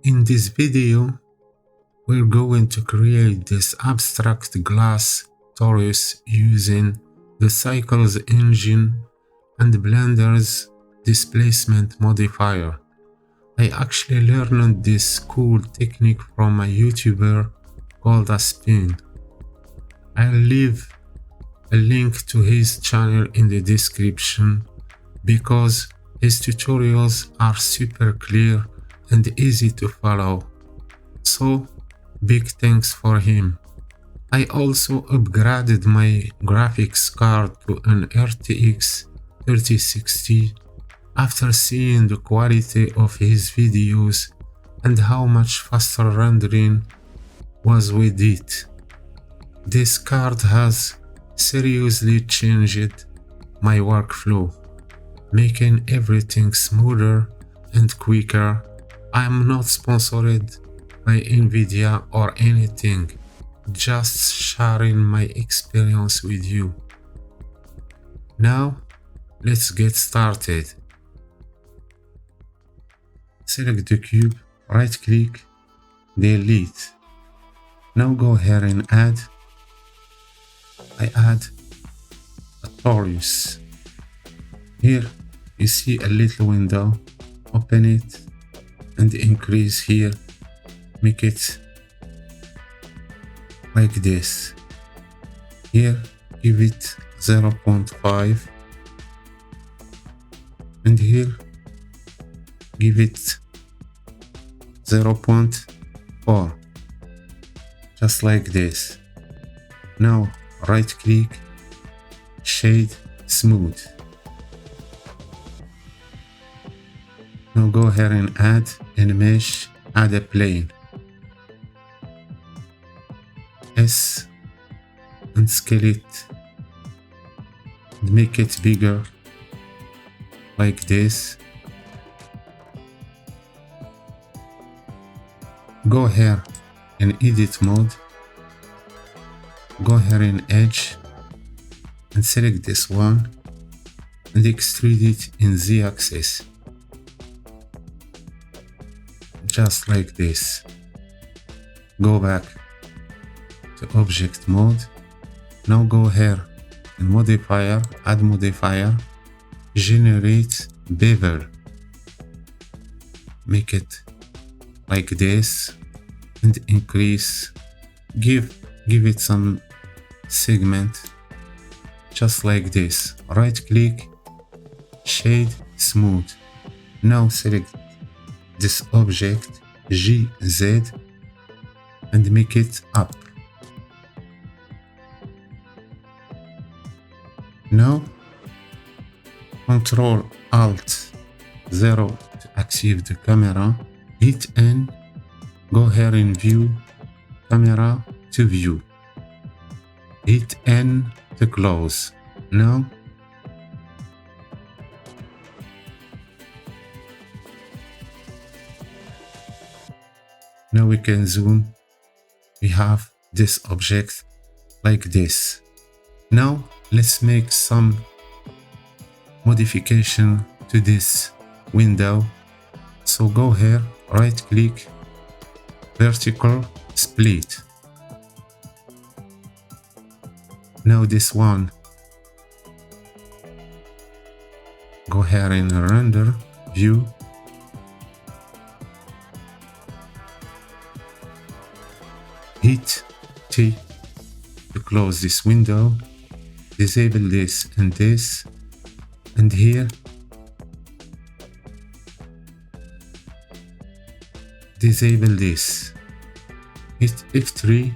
In this video, we're going to create this abstract glass Torus using the Cycles engine and Blender's displacement modifier. I actually learned this cool technique from a YouTuber called Spin. I'll leave a link to his channel in the description because his tutorials are super clear and easy to follow. So, big thanks for him. I also upgraded my graphics card to an RTX 3060 after seeing the quality of his videos and how much faster rendering was with it. This card has seriously changed my workflow, making everything smoother and quicker. I am not sponsored by Nvidia or anything, just sharing my experience with you. Now, let's get started. Select the cube, right click, delete. Now go here and add. I add a Torus. Here you see a little window, open it and increase here, make it like this. Here give it 0.5 and here give it 0.4, just like this. Now right click, shade, smooth. Now go here and add in mesh, add a plane. S and scale it and make it bigger like this. Go here in edit mode, go here in edge and select this one and extrude it in Z-axis, just like this. Go back to object mode. Now go here in modifier, add modifier, generate bevel, make it like this and increase, give it some segment, just like this. Right click, shade, smooth. Now select this object GZ and make it up. Now Control Alt 0 to active the camera, hit N, go here in view, camera to view, hit N to close. Now we can zoom. We have this object like this. Now let's make some modification to this window. So go here, right click, vertical split. Now this one, go here in render view, hit T to close this window, disable this and this, and here disable this, hit F3,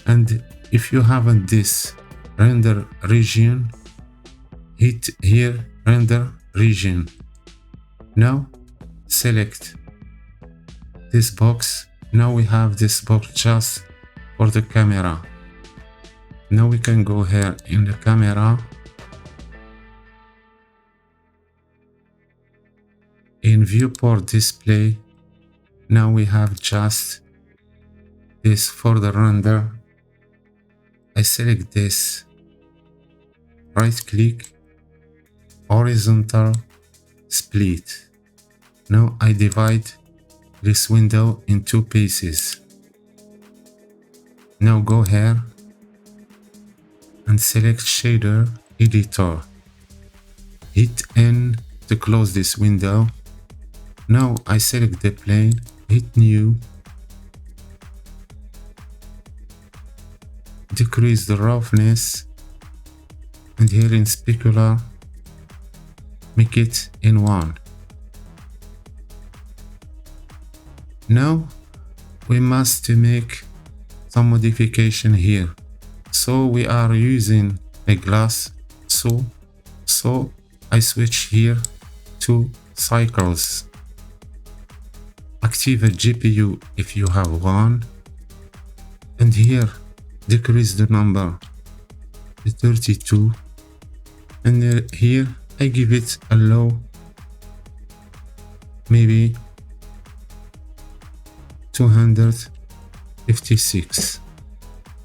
and if you haven't this render region, hit here render region. Now select this box. Now we have this box just for the camera. Now we can go here in the camera, in viewport display. Now we have just this for the render. I select this, right click, horizontal split. Now I divide this window in two pieces. Now go here and select shader editor. Hit N to close this window. Now I select the plane, hit new, decrease the roughness, and here in specular, make it in 1. Now we must make some modification here. So we are using a glass, so I switch here to cycles. Activate GPU if you have one, and here decrease the number to 32, and here I give it a low, maybe 256,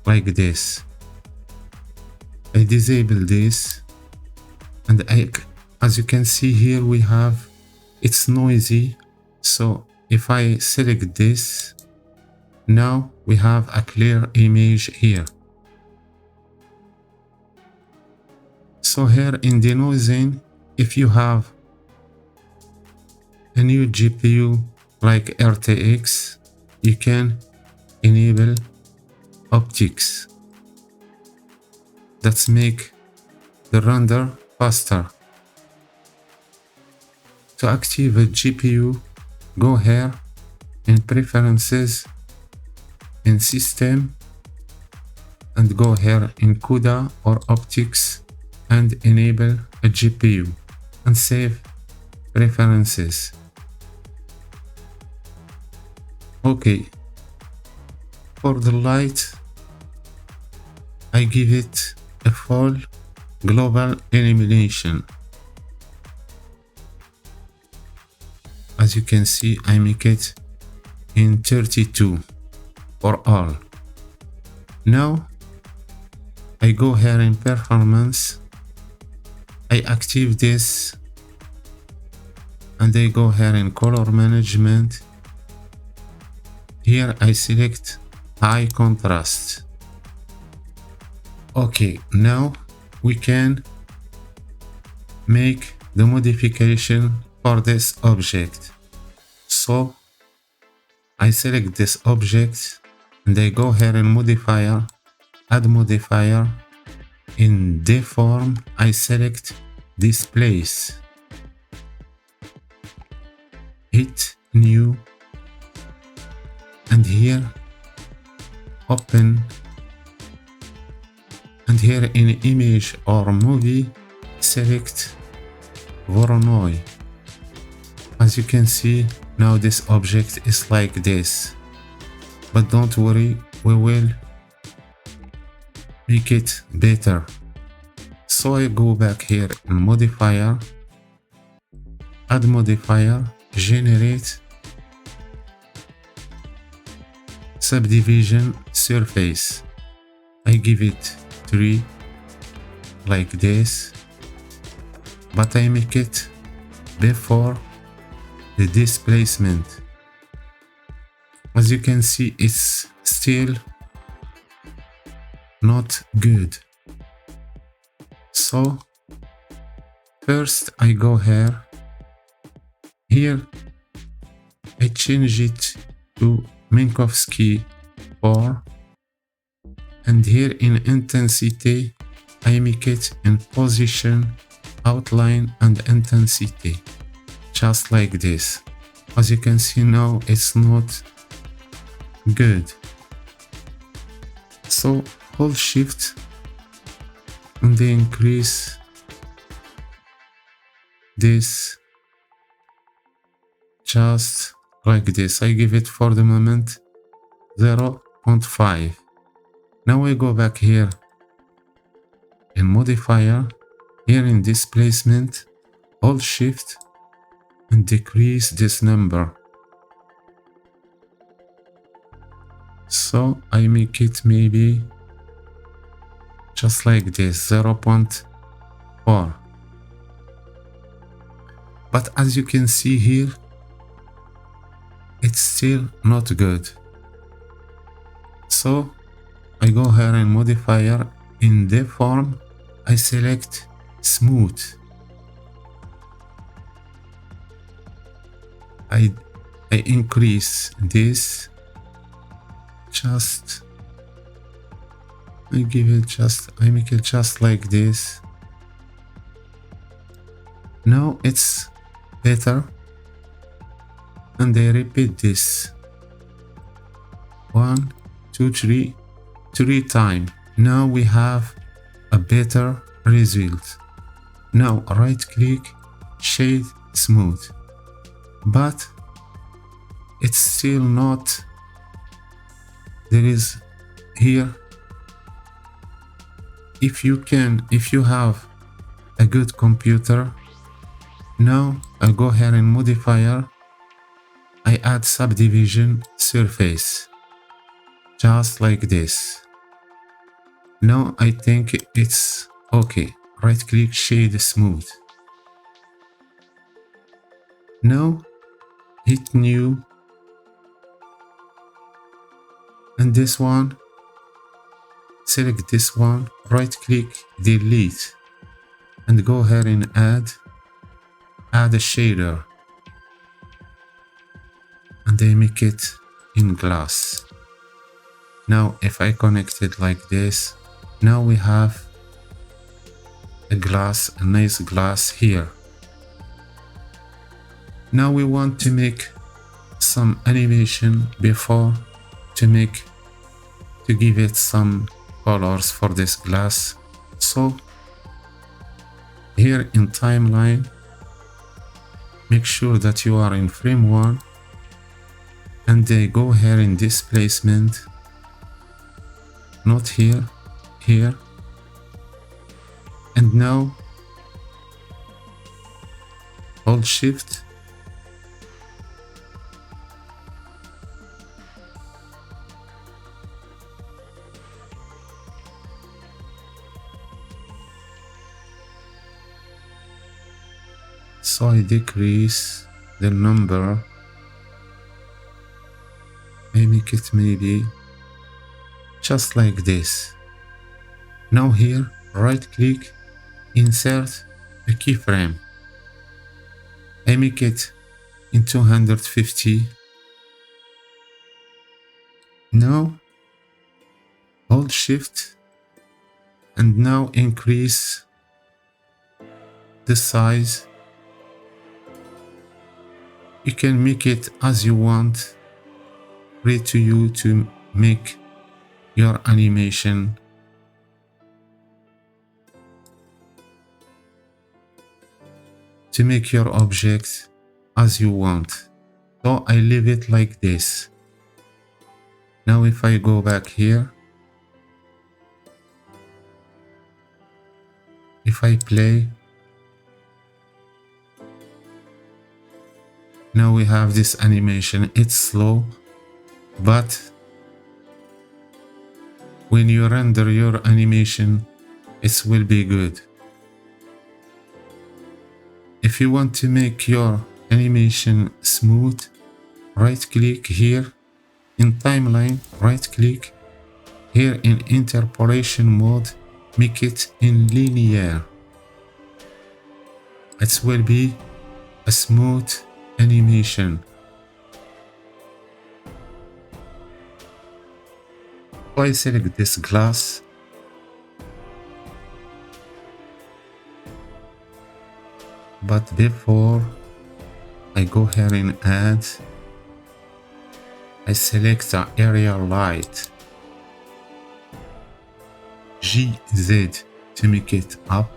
like this. I disable this, and as you can see here, we have, it's noisy. So if I select this, now we have a clear image here. So here in denoising, if you have a new GPU like RTX, you can enable optics. That's make the render faster. To activate GPU, go here in preferences, in system, and go here in CUDA or optics and enable a GPU and save preferences. Okay, for the light, I give it a full global illumination. As you can see, I make it in 32 for all. Now I go here in performance, I active this, and I go here in color management. Here I select high contrast. Okay, now we can make the modification for this object. So I select this object and I go here in modifier, add modifier. In deform, I select displace, hit new, and here open, and here in image or movie, select Voronoi. As you can see, now this object is like this, but don't worry, we will make it better. So I go back here in modifier, add modifier, generate subdivision surface. I give it 3 like this, but I make it before the displacement. As you can see, it's still not good. So first I go here, I change it to Minkowski 4, and here in intensity I make it in position, outline, and intensity, just like this. As you can see now, it's not good. So hold shift and then increase this just like this. I give it for the moment 0.5. Now I go back here in modifier, here in displacement, hold shift and decrease this number. So I make it maybe just like this, 0.4. But as you can see here, it it's still not good. So I go here in modifier, in the form I select smooth. I increase this, just I make it just like this. Now it's better, and I repeat this 1, 2, 3 times. Now we have a better result. Now right click, shade smooth, but it's still not. There is here, if you have a good computer. Now I go here in modifier, I add subdivision surface, just like this. Now I think it's okay. Right click, shade smooth. Now hit new, and this one, select this one, right click, delete, and go here and add a shader, and I make it in glass. Now if I connect it like this, now we have a nice glass here. Now we want to make some animation before, to give it some colors for this glass. So here in timeline, make sure that you are in frame 1, and they go here in displacement, not here, here. And now hold shift, so I decrease the number. I make it maybe just like this. Now here, right click, insert a keyframe. I make it in 250. Now hold shift, and now increase the size. You can make it as you want, free to you to make your animation. To make your object as you want. So I leave it like this. Now if I go back here, if I play, now we have this animation. It's slow, but when you render your animation, it will be good. If you want to make your animation smooth, right click here in timeline, right click here in interpolation mode, make it in linear. It will be a smooth animation. So I select this glass, but before I go here and add, I select the area light, GZ, to make it up.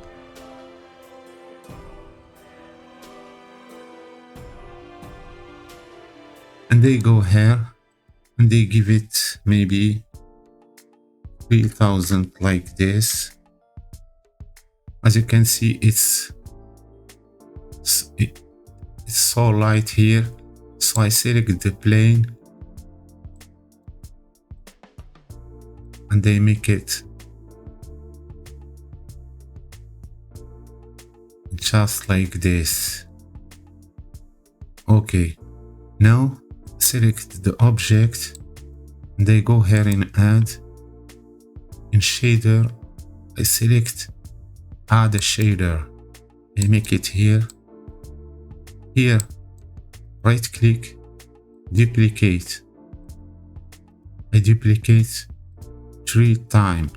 And they go here and they give it maybe 3000 like this. As you can see, it's so light here, so I select the plane and they make it just like this. Okay, now select the object and I go here in add. In shader, I select add a shader. I make it here. Here, right click, duplicate. I duplicate 3 times.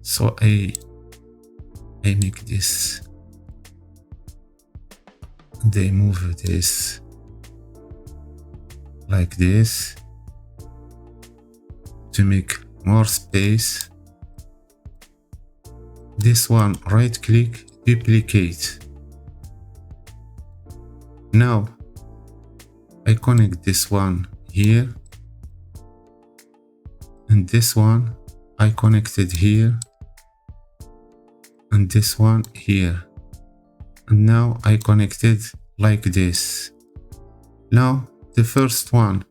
So I make this. And I move this like this to make more space. This one, right click, duplicate. Now I connect this one here and this one I connected here and this one here, and now I connected like this. Now the first one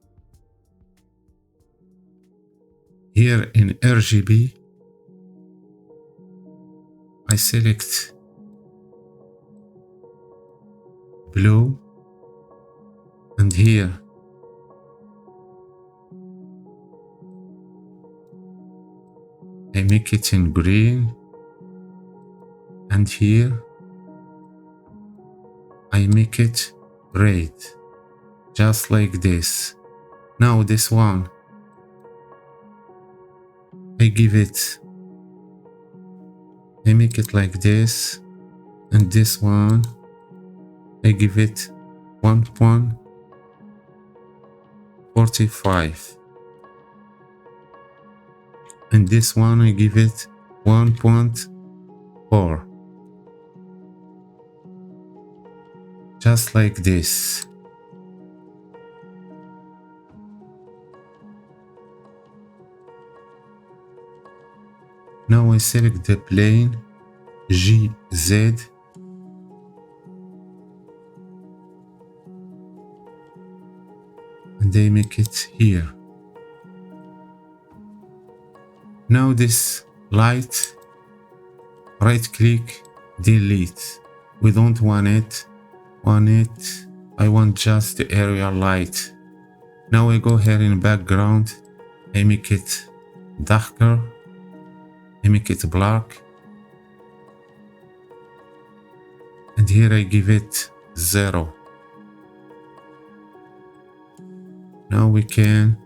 here in RGB, I select blue, and here I make it in green, and here I make it red, just like this. Now this one I give it, I make it like this, and this one I give it 1.45, and this one I give it 1.4, just like this. Now I select the plane GZ, and I make it here. Now this light, right click, delete. We don't want it. I want just the area light. Now I go here in background, I make it darker, I make it black, and here I give it 0. Now we can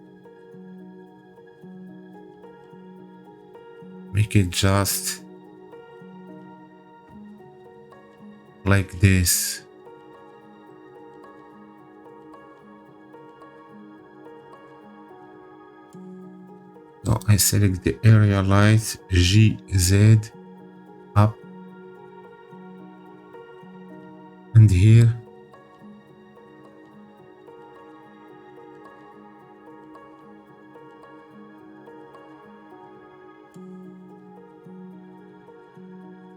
make it just like this. Now I select the area light GZ up, and here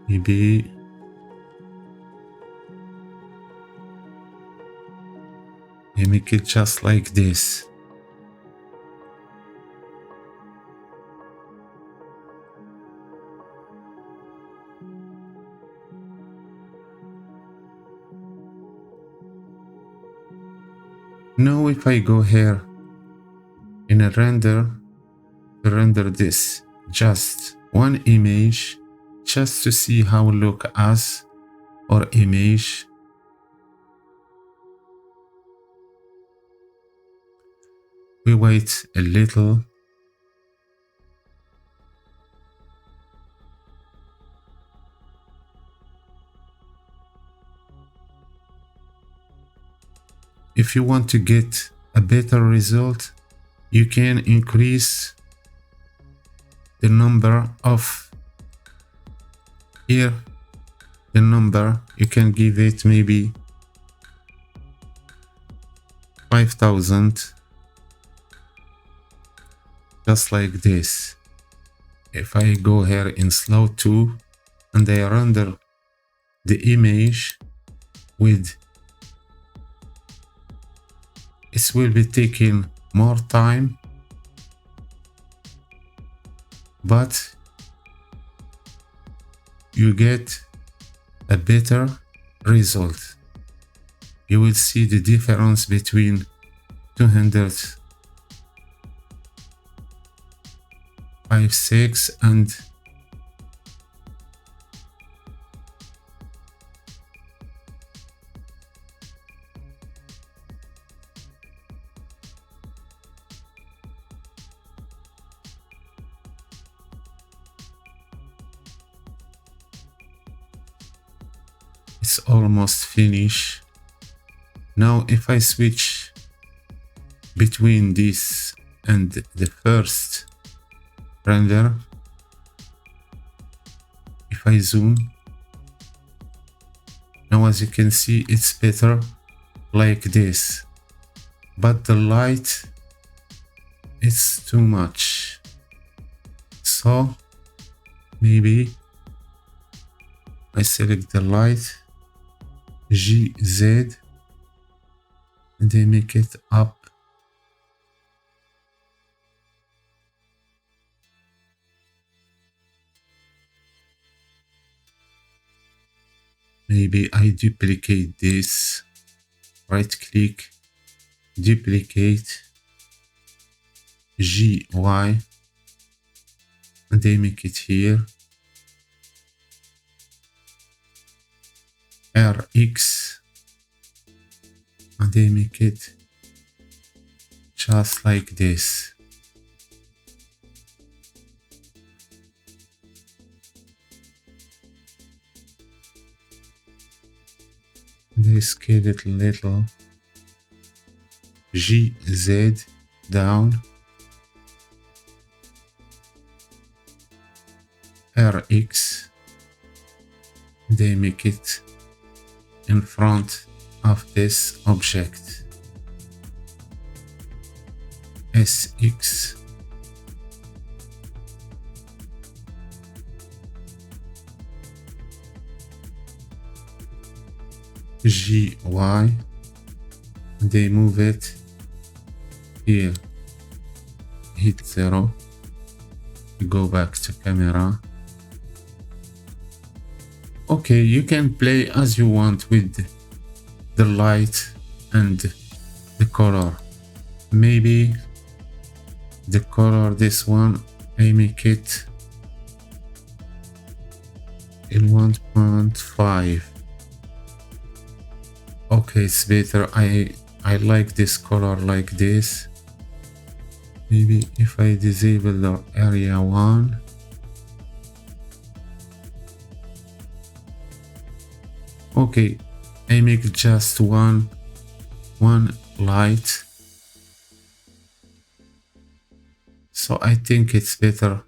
maybe I make it just like this. Now if I go here in a render this, just one image, just to see how it look as or image. We wait a little. If you want to get a better result, you can increase the number of here, the number, you can give it maybe 5,000, just like this. If I go here in slow 2 and I render the image with, it will be taking more time, but you get a better result. you will see the difference between 256 and it's almost finished. Now if I switch between this and the first render, if I zoom, now as you can see it's better like this, but the light is too much. So maybe I select the light, GZ, and I make it up. Maybe I duplicate this, right click, duplicate, GY, and I make it here, RX, and I make it just like this. And I scale it a little, GZ down, RX, and I make it in front of this object, SX, GY, and I move it here, hit 0, go back to camera. Okay, you can play as you want with the light and the color. Maybe the color, this one, I make it in 1.5. Okay, it's better. I like this color like this. Maybe if I disable the area 1, okay, I make just one light. So I think it's better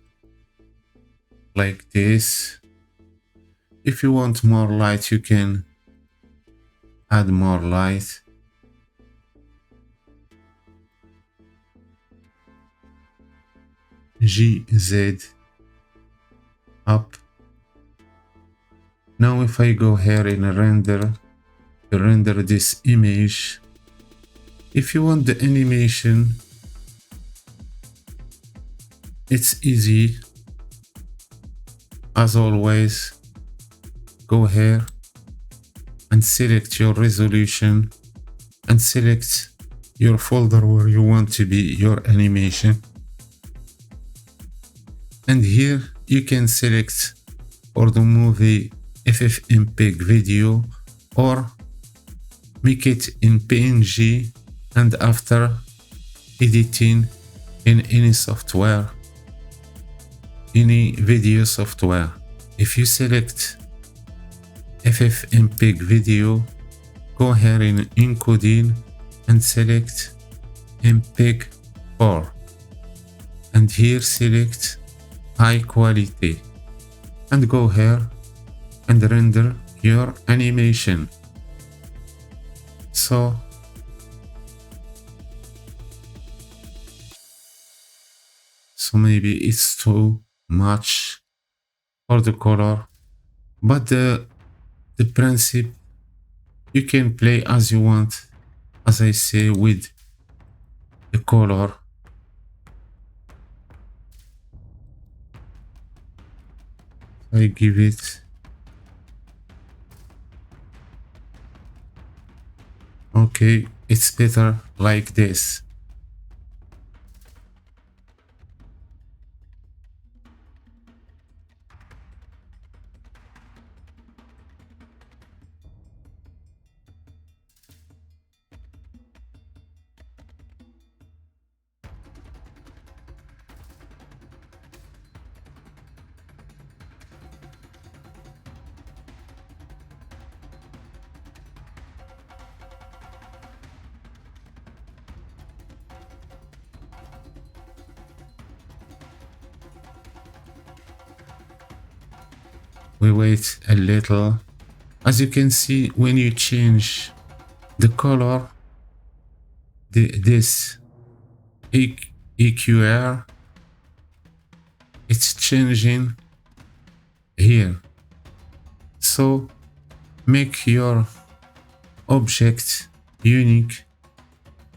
like this. If you want more light, you can add more light. GZ up. Now if I go here in a render this image, if you want the animation, it's easy. As always, go here and select your resolution and select your folder where you want to be your animation. And here you can select for the movie FFmpeg video or make it in PNG, and after editing in any software, any video software. If you select FFmpeg video, go here in encoding and select MPEG 4, and here select high quality and go here and render your animation. So maybe it's too much for the color, but the principle, you can play as you want, as I say, with the color. I give it Okay, it's better like this. We wait a little. As you can see, when you change the color, this EQR, it's changing here. So make your object unique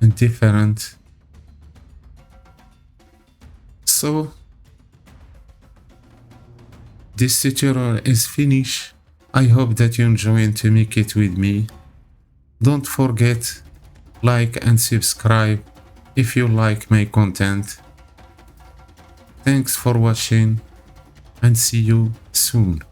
and different. So this tutorial is finished. I hope that you enjoyed to make it with me. Don't forget, like and subscribe if you like my content. Thanks for watching and see you soon.